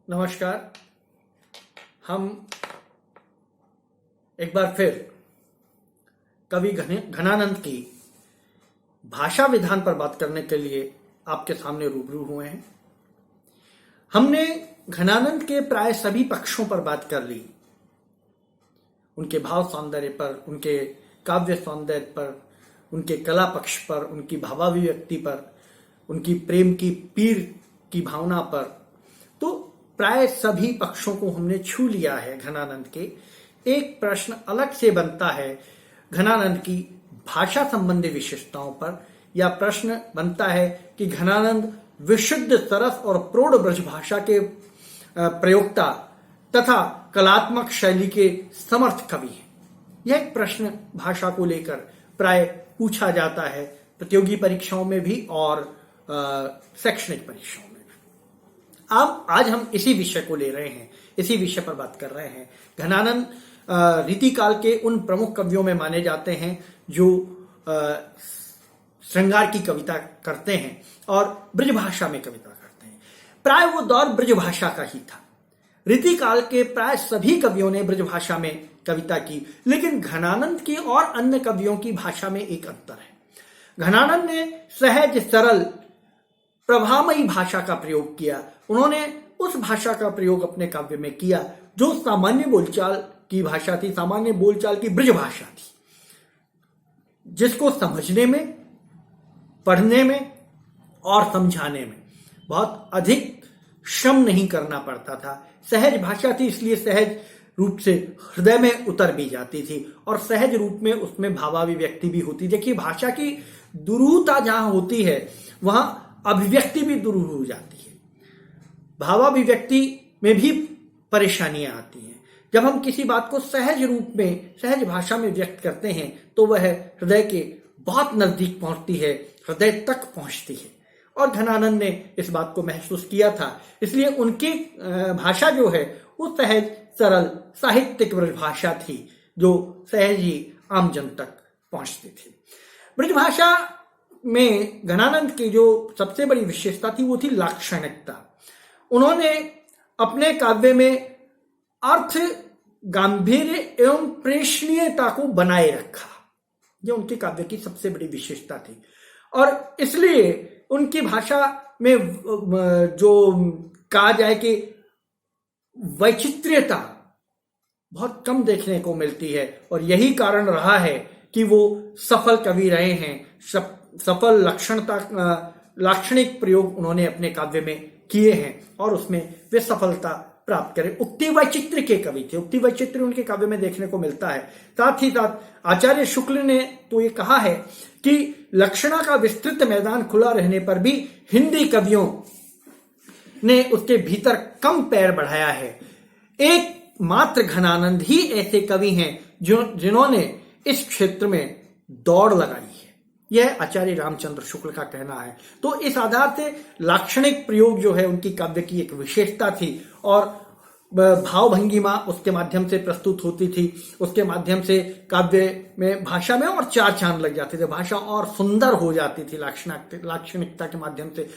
नमस्कार। हम एक बार फिर कवि घनानंद की भाषा विधान पर बात करने के लिए आपके सामने रूबरू हुए हैं। हमने घनानंद के प्राय सभी पक्षों पर बात कर ली, उनके भाव सौंदर्य पर, उनके काव्य सौंदर्य पर, उनके कला पक्ष पर, उनकी भावाभिव्यक्ति पर, उनकी प्रेम की पीर की भावना पर। तो प्राय सभी पक्षों को हमने छू लिया है घनानंद के। एक प्रश्न अलग से बनता है घनानंद की भाषा संबंधी विशेषताओं पर, या प्रश्न बनता है कि घनानंद विशुद्ध सरस और प्रौढ़ ब्रज भाषा के प्रयोक्ता तथा कलात्मक शैली के समर्थ कवि हैं। यह एक प्रश्न भाषा को लेकर प्राय पूछा जाता है, प्रतियोगी परीक्षाओं में भी और शैक्षणिक परीक्षाओं में भी। अब आज हम इसी विषय को ले रहे हैं, इसी विषय पर बात कर रहे हैं। घनानंद रीतिकाल के उन प्रमुख कवियों में माने जाते हैं जो श्रृंगार की कविता करते हैं और ब्रज भाषा में कविता करते हैं। प्राय वो दौर ब्रज भाषा का ही था। रीतिकाल के प्राय सभी कवियों ने ब्रज भाषा में कविता की, लेकिन घनानंद की और अन्य कवियों की भाषा में एक अंतर है। घनानंद ने सहज सरल प्रभामयी भाषा का प्रयोग किया। उन्होंने उस भाषा का प्रयोग अपने काव्य में किया जो सामान्य बोलचाल की भाषा थी, सामान्य बोलचाल की ब्रज भाषा थी, जिसको समझने में, पढ़ने में और समझाने में बहुत अधिक श्रम नहीं करना पड़ता था। सहज भाषा थी, इसलिए सहज रूप से हृदय में उतर भी जाती थी और सहज रूप में उसमें भावाभिव्यक्ति भी होती। देखिए, भाषा की दुरूहता जहां होती है वहां अभिव्यक्ति भी दुरूह हो जाती है, भावाभिव्यक्ति में भी परेशानियां आती हैं। जब हम किसी बात को सहज रूप में, सहज भाषा में व्यक्त करते हैं तो वह हृदय के बहुत नजदीक पहुंचती है, हृदय तक पहुंचती है। और घनानंद ने इस बात को महसूस किया था, इसलिए उनकी भाषा जो है वो सहज सरल साहित्यिक ब्रज भाषा थी जो सहज ही आम जन तक पहुंचती थी। ब्रज भाषा में घनानंद की जो सबसे बड़ी विशेषता थी वो थी लाक्षणिकता। उन्होंने अपने काव्य में अर्थ, गांधीर्य एवं प्रेषणीयता को बनाए रखा। यह उनके काव्य की सबसे बड़ी विशेषता थी और इसलिए उनकी भाषा में जो कहा जाए कि वैचित्र्यता बहुत कम देखने को मिलती है और यही कारण रहा है कि वो सफल कवि रहे हैं। सफल लाक्षणिक प्रयोग उन्होंने अपने काव्य में किए हैं और उसमें वे सफलता प्राप्त करें। उक्ति वैचित्र्य के कवि थे, उक्ति वैचित्र्य उनके काव्य में देखने को मिलता है। साथ ही साथ आचार्य शुक्ल ने तो ये कहा है कि लक्षणा का विस्तृत मैदान खुला रहने पर भी हिंदी कवियों ने उसके भीतर कम पैर बढ़ाया है। एक मात्र घनानंद ही ऐसे कवि हैं जिन्होंने इस क्षेत्र में दौड़ लगाई है। यह आचार्य रामचंद्र शुक्ल का कहना है। तो इस आधार से लाक्षणिक प्रयोग जो है उनकी काव्य की एक विशेषता थी और भाव भंगिमा उसके माध्यम से प्रस्तुत होती थी। उसके माध्यम से काव्य में, भाषा में और चार चांद लग जाते थे, भाषा और सुंदर हो जाती थी लाक्षणिकता के माध्यम से।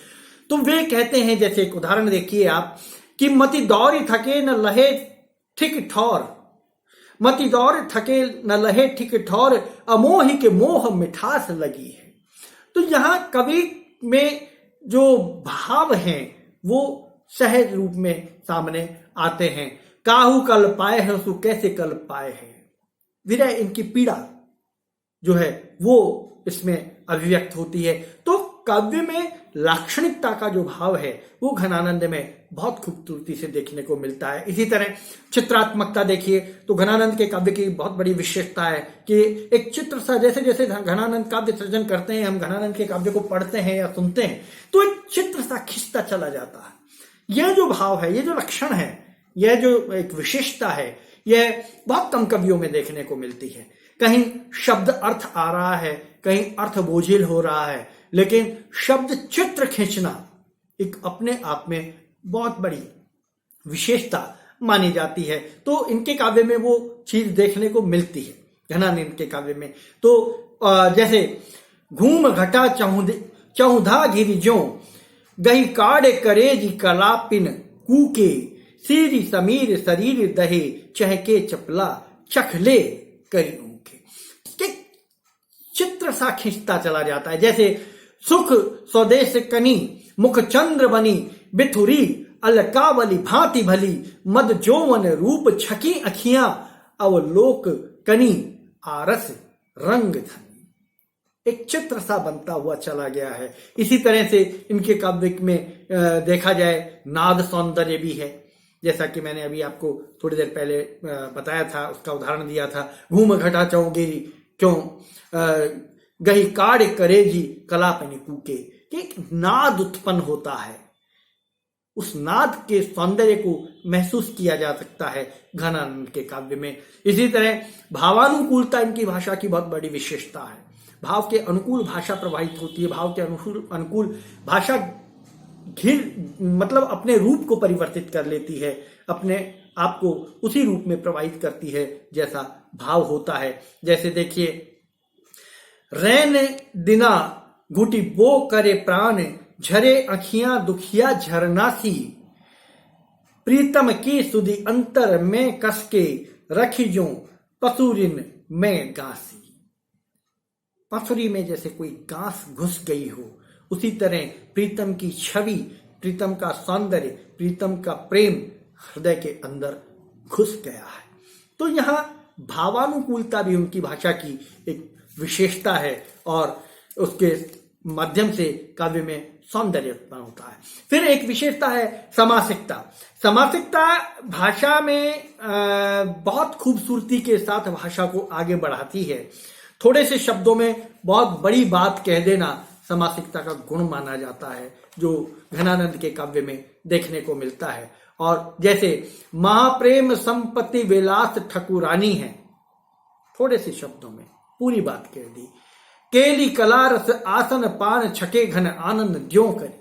तो वे कहते हैं, जैसे एक उदाहरण देखिए आप, कि मति दौरी थके न लहे ठीक ठौर, मति दौर थके न लहे ठीक ठौर, अमोही के मोह मिठास लगी है। तो यहां कवि में जो भाव हैं वो सहज रूप में सामने आते हैं। काहू कल पाए हैं सो कैसे कल पाए हैं, विरह इनकी पीड़ा जो है वो इसमें अभिव्यक्त होती है। तो काव्य में लाक्षणिकता का जो भाव है वो घनानंद में बहुत खूबसूरती से देखने को मिलता है। इसी तरह चित्रात्मकता देखिए तो घनानंद के काव्य की बहुत बड़ी विशेषता है कि एक चित्र सा, जैसे जैसे घनानंद काव्य सृजन करते हैं, हम घनानंद के काव्य को पढ़ते हैं या सुनते हैं तो एक चित्र सा खिंचता चला जाता है। यह जो भाव है, ये जो लक्षण है, यह जो एक विशेषता है, यह बहुत कम कवियों में देखने को मिलती है। कहीं शब्द अर्थ आ रहा है, कहीं अर्थ बोझिल हो रहा है, लेकिन शब्द चित्र खींचना एक अपने आप में बहुत बड़ी विशेषता मानी जाती है। तो इनके काव्य में वो चीज देखने को मिलती है घनानंद के काव्य में। तो जैसे घूम घटा चौधा घिरी ज्यों, गही काड़ करेजी कलापिन कूके, सीरी समीर शरीर दहे चहके चपला चखले करी उनके। चित्र सा खींचता चला जाता है, जैसे सुख स्वदेश कनी मुख चंद्र बनी बिथुरी अलकावली भांति भली मद जोवन रूप छकी अखियां अवलोक कनी आरस रंग धनी। एक चित्र सा बनता हुआ चला गया है। इसी तरह से इनके काव्य में देखा जाए नाद सौंदर्य भी है, जैसा कि मैंने अभी आपको थोड़ी देर पहले बताया था, उसका उदाहरण दिया था। घूम घटा चौगिरी क्यों गही काड़ करेजी कलापनि कूके, एक नाद उत्पन्न होता है। उस नाद के सौंदर्य को महसूस किया जा सकता है घनानंद के काव्य में। इसी तरह भावानुकूलता इनकी भाषा की बहुत बड़ी विशेषता है। भाव के अनुकूल भाषा प्रवाहित होती है। भाव के अनुकूल भाषा मतलब अपने रूप को परिवर्तित कर लेती है, अपने आप को उसी रूप में प्रवाहित करती है जैसा भाव होता है। जैसे देखिए, रैन दिना घुटी बो करे प्राण झरे अखियां दुखिया झरनासी प्रीतम की सुधी अंतर में कसके रखी जो पसुरिन में गासी। पसुरी में जैसे कोई गांस घुस गई हो, उसी तरह प्रीतम की छवि, प्रीतम का सौंदर्य, प्रीतम का प्रेम हृदय के अंदर घुस गया है। तो यहाँ भावानुकूलता भी उनकी भाषा की एक विशेषता है और उसके माध्यम से काव्य में सौंदर्य उत्पन्न होता है। फिर एक विशेषता है समासिकता। समासिकता भाषा में बहुत खूबसूरती के साथ भाषा को आगे बढ़ाती है। थोड़े से शब्दों में बहुत बड़ी बात कह देना समासिकता का गुण माना जाता है, जो घनानंद के काव्य में देखने को मिलता है। और जैसे महाप्रेम संपत्ति विलास ठकुरानी है, थोड़े से शब्दों में पूरी बात कह दी। केली कलारस आसन पान छके घन आनंद ज्यों करे।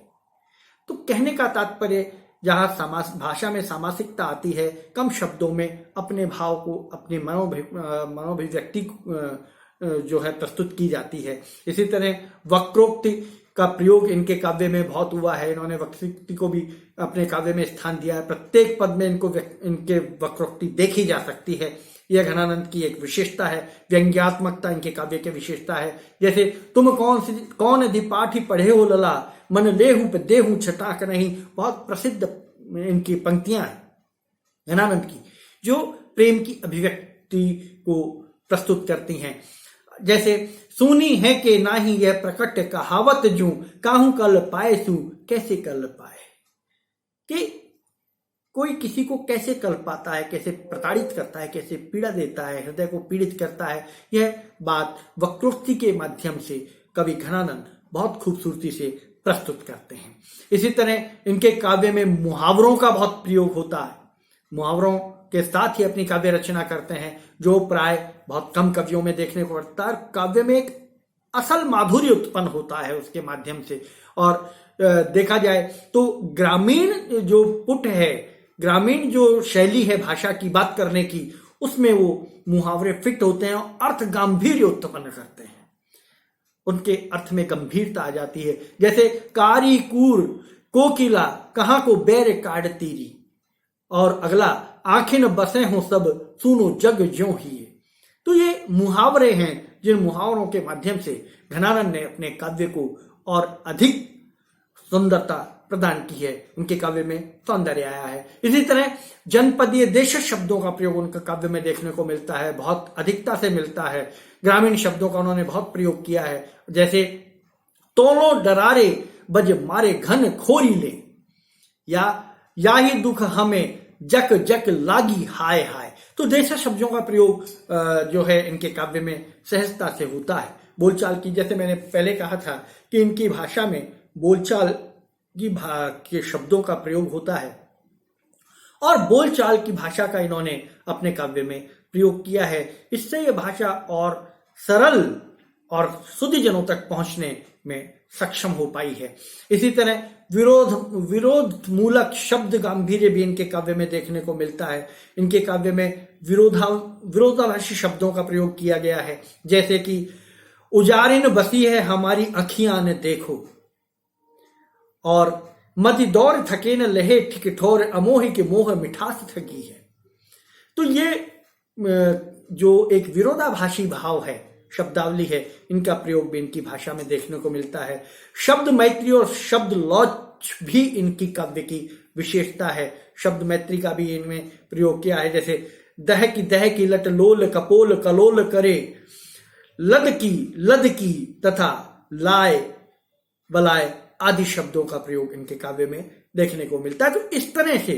तो कहने का तात्पर्य, जहां भाषा में सामासिकता आती है, कम शब्दों में अपने भाव को, अपनी मनोभिव्यक्ति जो है प्रस्तुत की जाती है। इसी तरह वक्रोक्ति का प्रयोग इनके काव्य में बहुत हुआ है। इन्होंने वक्रोक्ति को भी अपने काव्य में स्थान दिया है। प्रत्येक पद में इनके वक्रोक्ति देखी जा सकती है। यह घनानंद की एक विशेषता है। व्यंग्यात्मकता इनके काव्य की विशेषता है। जैसे तुम कौन अधिपाठी पढ़े हो लला मन लेहू पे देहू छटाक नहीं, बहुत प्रसिद्ध इनकी पंक्तियां हैं घनानंद की, जो प्रेम की अभिव्यक्ति को प्रस्तुत करती हैं। जैसे सुनी है कि नाही यह प्रकट कहावत जू काहू कल पाए सू कैसे कल पाए, कि कोई किसी को कैसे कल पाता है, कैसे प्रताड़ित करता है, कैसे पीड़ा देता है, हृदय को पीड़ित करता है। यह बात वक्रोक्ति के माध्यम से कवि घनानंद बहुत खूबसूरती से प्रस्तुत करते हैं। इसी तरह इनके काव्य में मुहावरों का बहुत प्रयोग होता है। मुहावरों के साथ ही अपनी काव्य रचना करते हैं, जो प्राय बहुत कम कवियों में देखने को मिलता है। काव्य में एक असल माधुर्य उत्पन्न होता है उसके माध्यम से। और देखा जाए तो ग्रामीण जो पुट है, ग्रामीण जो शैली है भाषा की बात करने की, उसमें वो मुहावरे फिट होते हैं और अर्थ गांभीर्य उत्पन्न करते हैं। उनके अर्थ में गंभीरता आ जाती है। जैसे कारी कूर कोकिला कहाँ को बैर काट तीरी, और अगला आखिन बसे हो सब सुनो जग ज्यों ही। तो ये मुहावरे हैं, जिन मुहावरों के माध्यम से घनानंद ने अपने काव्य को और अधिक सुंदरता प्रदान की है। उनके काव्य में सौंदर्य आया है। इसी तरह जनपदीय देश शब्दों का प्रयोग उनके काव्य में देखने को मिलता है, बहुत अधिकता से मिलता है। ग्रामीण शब्दों का उन्होंने बहुत प्रयोग किया है। जैसे तोलो डरारे बज मारे घन खोरी ले, या ही दुख हमें जक जक लागी हाय हाय। तो देश शब्दों का प्रयोग जो है इनके काव्य में सहजता से होता है। बोलचाल की, जैसे मैंने पहले कहा था कि इनकी भाषा में बोलचाल के शब्दों का प्रयोग होता है, और बोलचाल की भाषा का इन्होंने अपने काव्य में प्रयोग किया है। इससे यह भाषा और सरल और शुद्धजनों तक पहुंचने में सक्षम हो पाई है। इसी तरह विरोध मूलक शब्द गांभीर्य भी इनके काव्य में देखने को मिलता है। इनके काव्य में विरोधाभासी शब्दों का प्रयोग किया गया है। जैसे कि उजारिन बसी है हमारी अखियां ने देखो, और मति दौर थके न लहे ठिकठोर, अमोहि के मोह मिठास थकी है। तो ये जो एक विरोधाभासी भाव है, शब्दावली है, इनका प्रयोग भी इनकी भाषा में देखने को मिलता है। शब्द मैत्री और शब्द लौच भी इनकी काव्य की विशेषता है। शब्द मैत्री का भी इनमें प्रयोग किया है, जैसे दह की लट लोल कपोल कलोल करे, लद की तथा लाए बलाए आदि शब्दों का प्रयोग इनके काव्य में देखने को मिलता है। तो इस तरह से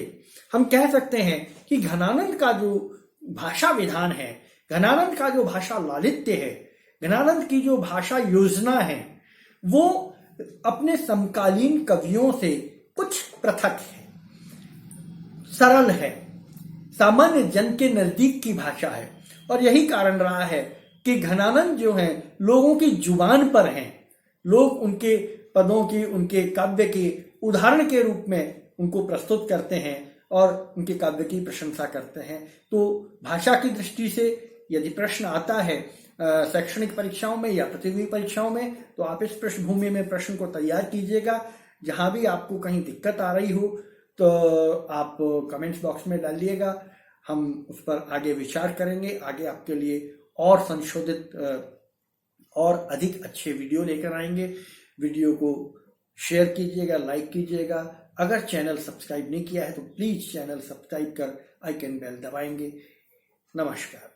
हम कह सकते हैं कि घनानंद का जो भाषा विधान है, घनानंद का जो भाषा लालित्य है, घनानंद की जो भाषा योजना है, वो अपने समकालीन कवियों से कुछ पृथक है, सरल है, सामान्य जन के नजदीक की भाषा है। और यही कारण रहा है कि घनानंद जो है लोगों की जुबान पर हैं, लोग उनके पदों की, उनके काव्य के उदाहरण के रूप में उनको प्रस्तुत करते हैं और उनके काव्य की प्रशंसा करते हैं। तो भाषा की दृष्टि से यदि प्रश्न आता है शैक्षणिक परीक्षाओं में या प्रतियोगी परीक्षाओं में, तो आप इस पृष्ठभूमि में प्रश्न को तैयार कीजिएगा। जहां भी आपको कहीं दिक्कत आ रही हो तो आप कमेंट्स बॉक्स में डालिएगा, हम उस पर आगे विचार करेंगे, आगे आपके लिए और संशोधित और अधिक अच्छे वीडियो लेकर आएंगे। वीडियो को शेयर कीजिएगा, लाइक कीजिएगा। अगर चैनल सब्सक्राइब नहीं किया है तो प्लीज चैनल सब्सक्राइब कर आइकन बेल दबाएंगे। नमस्कार।